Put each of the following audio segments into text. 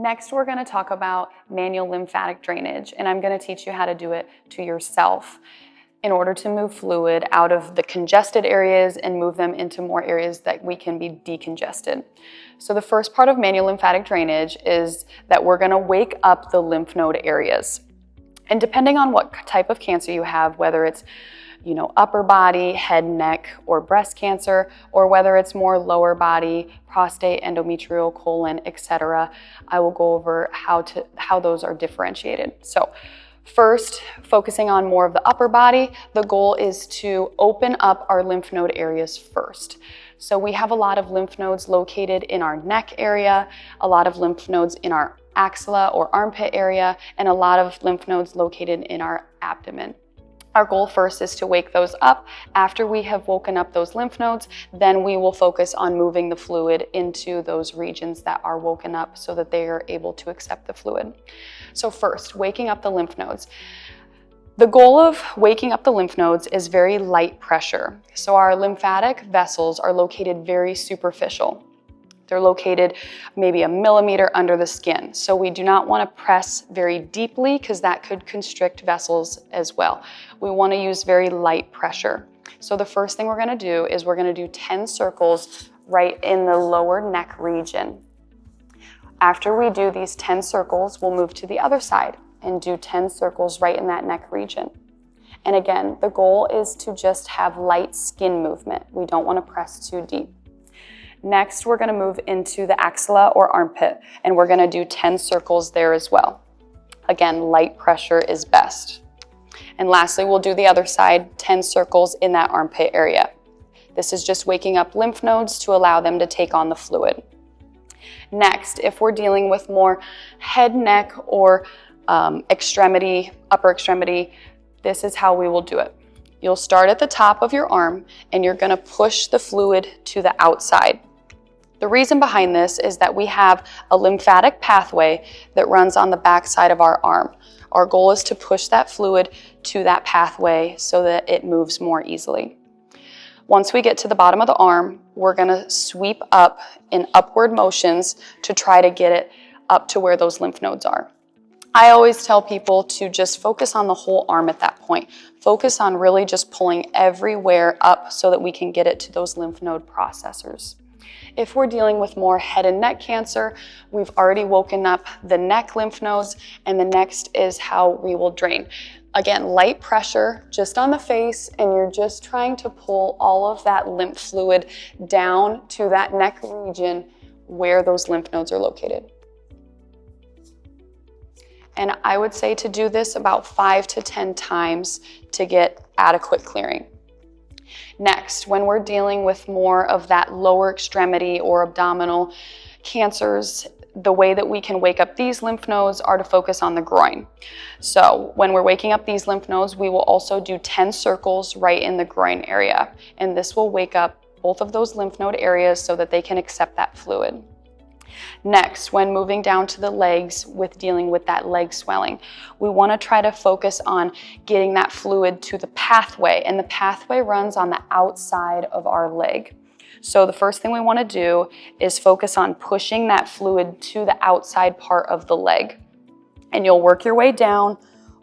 Next, we're going to talk about manual lymphatic drainage, and I'm going to teach you how to do it to yourself in order to move fluid out of the congested areas and move them into more areas that we can be decongested. So the first part of manual lymphatic drainage is that we're going to wake up the lymph node areas. And depending on what type of cancer you have, whether it's upper body, head, neck, or breast cancer, or whether it's more lower body, prostate, endometrial, colon, etc., I will go over how those are differentiated. So first, focusing on more of the upper body, the goal is to open up our lymph node areas first. So we have a lot of lymph nodes located in our neck area, a lot of lymph nodes in our axilla or armpit area, and a lot of lymph nodes located in our abdomen. Our goal first is to wake those up. After we have woken up those lymph nodes, then we will focus on moving the fluid into those regions that are woken up so that they are able to accept the fluid. So first, waking up the lymph nodes. The goal of waking up the lymph nodes is very light pressure. So our lymphatic vessels are located very superficial. They're located maybe a millimeter under the skin. So we do not want to press very deeply because that could constrict vessels as well. We want to use very light pressure. So the first thing we're going to do is we're going to do 10 circles right in the lower neck region. After we do these 10 circles, we'll move to the other side and do 10 circles right in that neck region. And again, the goal is to just have light skin movement. We don't want to press too deep. Next, we're going to move into the axilla or armpit, and we're going to do 10 circles there as well. Again, light pressure is best. And lastly, we'll do the other side, 10 circles in that armpit area. This is just waking up lymph nodes to allow them to take on the fluid. Next, if we're dealing with more head, neck, or upper extremity, this is how we will do it. You'll start at the top of your arm, and you're going to push the fluid to the outside. The reason behind this is that we have a lymphatic pathway that runs on the back side of our arm. Our goal is to push that fluid to that pathway so that it moves more easily. Once we get to the bottom of the arm, we're going to sweep up in upward motions to try to get it up to where those lymph nodes are. I always tell people to just focus on the whole arm at that point. Focus on really just pulling everywhere up so that we can get it to those lymph node processors. If we're dealing with more head and neck cancer, we've already woken up the neck lymph nodes, and the next is how we will drain. Again, light pressure just on the face, and you're just trying to pull all of that lymph fluid down to that neck region where those lymph nodes are located. And I would say to do this about 5 to 10 times to get adequate clearing. Next, when we're dealing with more of that lower extremity or abdominal cancers, the way that we can wake up these lymph nodes are to focus on the groin. So when we're waking up these lymph nodes, we will also do 10 circles right in the groin area. And this will wake up both of those lymph node areas so that they can accept that fluid. Next, when moving down to the legs with dealing with that leg swelling, we want to try to focus on getting that fluid to the pathway, and the pathway runs on the outside of our leg. So the first thing we want to do is focus on pushing that fluid to the outside part of the leg. And you'll work your way down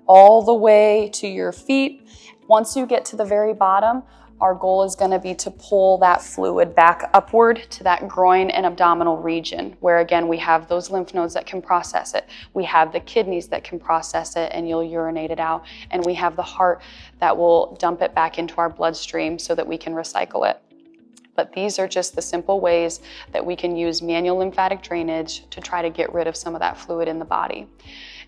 all the way to your feet. Once you get to the very bottom, our goal is going to be to pull that fluid back upward to that groin and abdominal region, where again we have those lymph nodes that can process it. We have the kidneys that can process it and you'll urinate it out. And we have the heart that will dump it back into our bloodstream so that we can recycle it. But these are just the simple ways that we can use manual lymphatic drainage to try to get rid of some of that fluid in the body.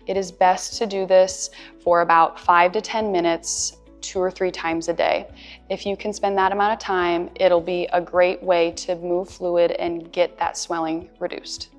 It is best to do this for about 5 to 10 minutes, 2 or 3 times a day. If you can spend that amount of time, it'll be a great way to move fluid and get that swelling reduced.